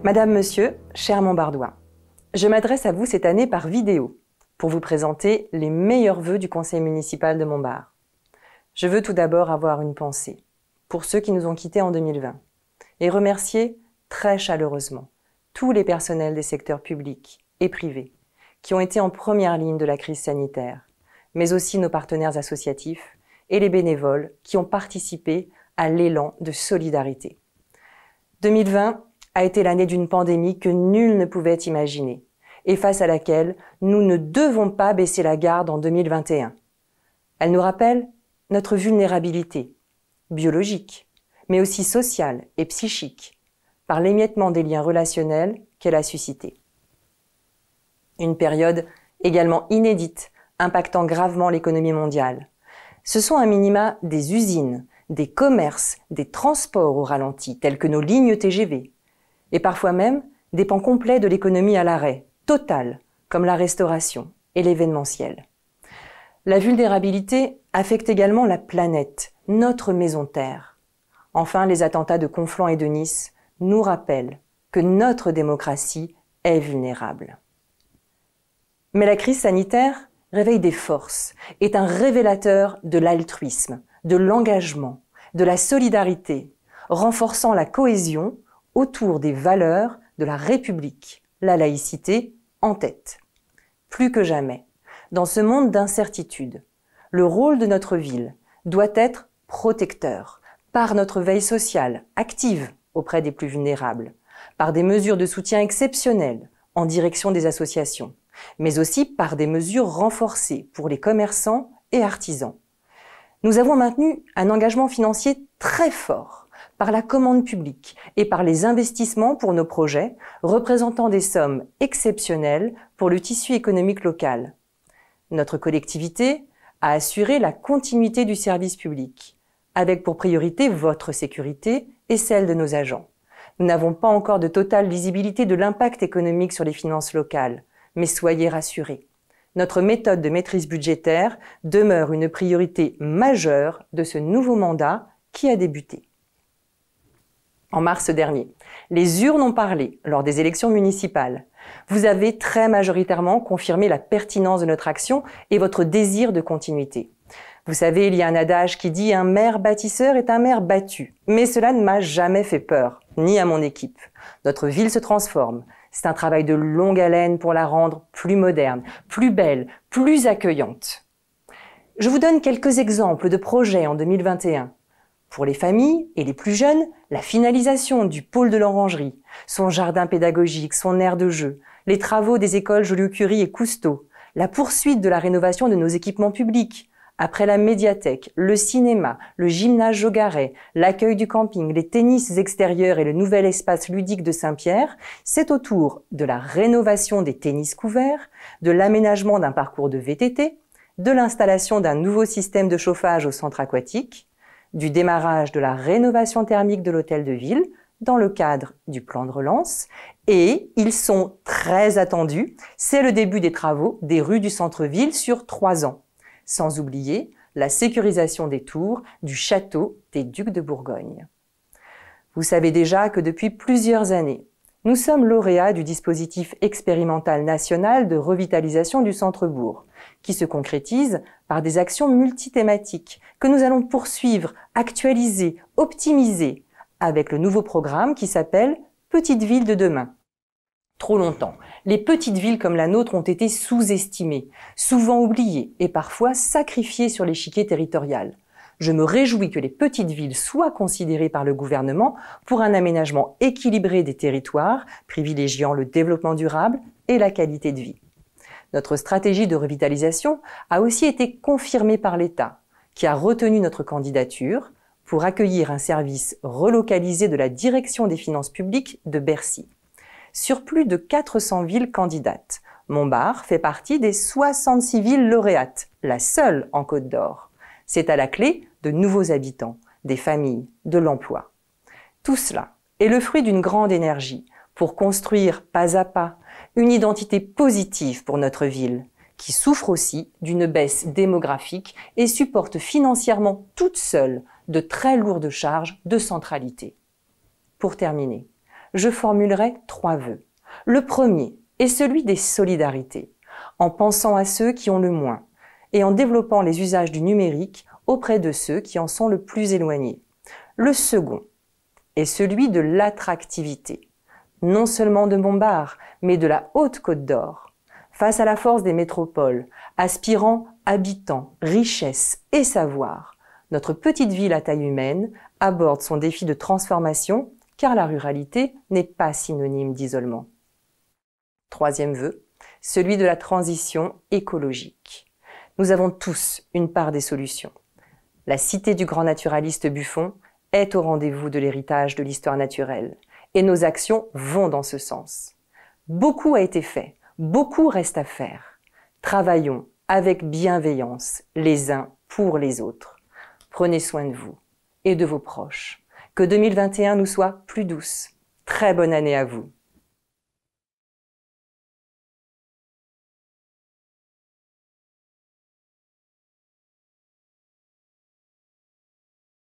Madame, Monsieur, cher Montbardois, je m'adresse à vous cette année par vidéo pour vous présenter les meilleurs vœux du conseil municipal de Montbard. Je veux tout d'abord avoir une pensée pour ceux qui nous ont quittés en 2020 et remercier très chaleureusement tous les personnels des secteurs publics et privés qui ont été en première ligne de la crise sanitaire, mais aussi nos partenaires associatifs et les bénévoles qui ont participé à l'élan de solidarité. 2020 a été l'année d'une pandémie que nul ne pouvait imaginer et face à laquelle nous ne devons pas baisser la garde en 2021. Elle nous rappelle notre vulnérabilité biologique, mais aussi sociale et psychique, par l'émiettement des liens relationnels qu'elle a suscité. Une période également inédite, impactant gravement l'économie mondiale. Ce sont à minima des usines, des commerces, des transports au ralenti, tels que nos lignes TGV, et parfois même des pans complets de l'économie à l'arrêt, total, comme la restauration et l'événementiel. La vulnérabilité affecte également la planète, notre maison Terre. Enfin, les attentats de Conflans et de Nice nous rappellent que notre démocratie est vulnérable. Mais la crise sanitaire réveille des forces, est un révélateur de l'altruisme, de l'engagement, de la solidarité, renforçant la cohésion autour des valeurs de la République, la laïcité en tête. Plus que jamais, dans ce monde d'incertitude, le rôle de notre ville doit être protecteur, par notre veille sociale active auprès des plus vulnérables, par des mesures de soutien exceptionnelles en direction des associations, mais aussi par des mesures renforcées pour les commerçants et artisans. Nous avons maintenu un engagement financier très fort par la commande publique et par les investissements pour nos projets, représentant des sommes exceptionnelles pour le tissu économique local. Notre collectivité a assuré la continuité du service public, avec pour priorité votre sécurité et celle de nos agents. Nous n'avons pas encore de totale lisibilité de l'impact économique sur les finances locales, mais soyez rassurés. Notre méthode de maîtrise budgétaire demeure une priorité majeure de ce nouveau mandat qui a débuté. En mars dernier, les urnes ont parlé lors des élections municipales. Vous avez très majoritairement confirmé la pertinence de notre action et votre désir de continuité. Vous savez, il y a un adage qui dit « un maire bâtisseur est un maire battu ». Mais cela ne m'a jamais fait peur, ni à mon équipe. Notre ville se transforme. C'est un travail de longue haleine pour la rendre plus moderne, plus belle, plus accueillante. Je vous donne quelques exemples de projets en 2021. Pour les familles et les plus jeunes, la finalisation du pôle de l'Orangerie, son jardin pédagogique, son aire de jeu, les travaux des écoles Joliot-Curie et Cousteau, la poursuite de la rénovation de nos équipements publics, après la médiathèque, le cinéma, le gymnase Jogaret, l'accueil du camping, les tennis extérieurs et le nouvel espace ludique de Saint-Pierre, c'est au tour de la rénovation des tennis couverts, de l'aménagement d'un parcours de VTT, de l'installation d'un nouveau système de chauffage au centre aquatique, du démarrage de la rénovation thermique de l'hôtel de ville dans le cadre du plan de relance et ils sont très attendus, c'est le début des travaux des rues du centre-ville sur 3 ans. Sans oublier la sécurisation des tours du château des Ducs de Bourgogne. Vous savez déjà que depuis plusieurs années, nous sommes lauréats du dispositif expérimental national de revitalisation du centre-bourg, qui se concrétise par des actions multithématiques que nous allons poursuivre, actualiser, optimiser avec le nouveau programme qui s'appelle « Petites villes de demain ». Trop longtemps, les petites villes comme la nôtre ont été sous-estimées, souvent oubliées et parfois sacrifiées sur l'échiquier territorial. Je me réjouis que les petites villes soient considérées par le gouvernement pour un aménagement équilibré des territoires, privilégiant le développement durable et la qualité de vie. Notre stratégie de revitalisation a aussi été confirmée par l'État, qui a retenu notre candidature pour accueillir un service relocalisé de la Direction des finances publiques de Bercy. Sur plus de 400 villes candidates, Montbard fait partie des 66 villes lauréates, la seule en Côte d'Or. C'est à la clé de nouveaux habitants, des familles, de l'emploi. Tout cela est le fruit d'une grande énergie pour construire pas à pas une identité positive pour notre ville, qui souffre aussi d'une baisse démographique et supporte financièrement toute seule de très lourdes charges de centralité. Pour terminer, je formulerai 3 vœux. Le premier est celui des solidarités, en pensant à ceux qui ont le moins et en développant les usages du numérique auprès de ceux qui en sont le plus éloignés. Le second est celui de l'attractivité, non seulement de Montbard, mais de la Haute-Côte d'Or. Face à la force des métropoles, aspirant habitants, richesses et savoir, notre petite ville à taille humaine aborde son défi de transformation car la ruralité n'est pas synonyme d'isolement. Troisième vœu, celui de la transition écologique. Nous avons tous une part des solutions. La cité du grand naturaliste Buffon est au rendez-vous de l'héritage de l'histoire naturelle et nos actions vont dans ce sens. Beaucoup a été fait, beaucoup reste à faire. Travaillons avec bienveillance les uns pour les autres. Prenez soin de vous et de vos proches. Que 2021 nous soit plus douce. Très bonne année à vous.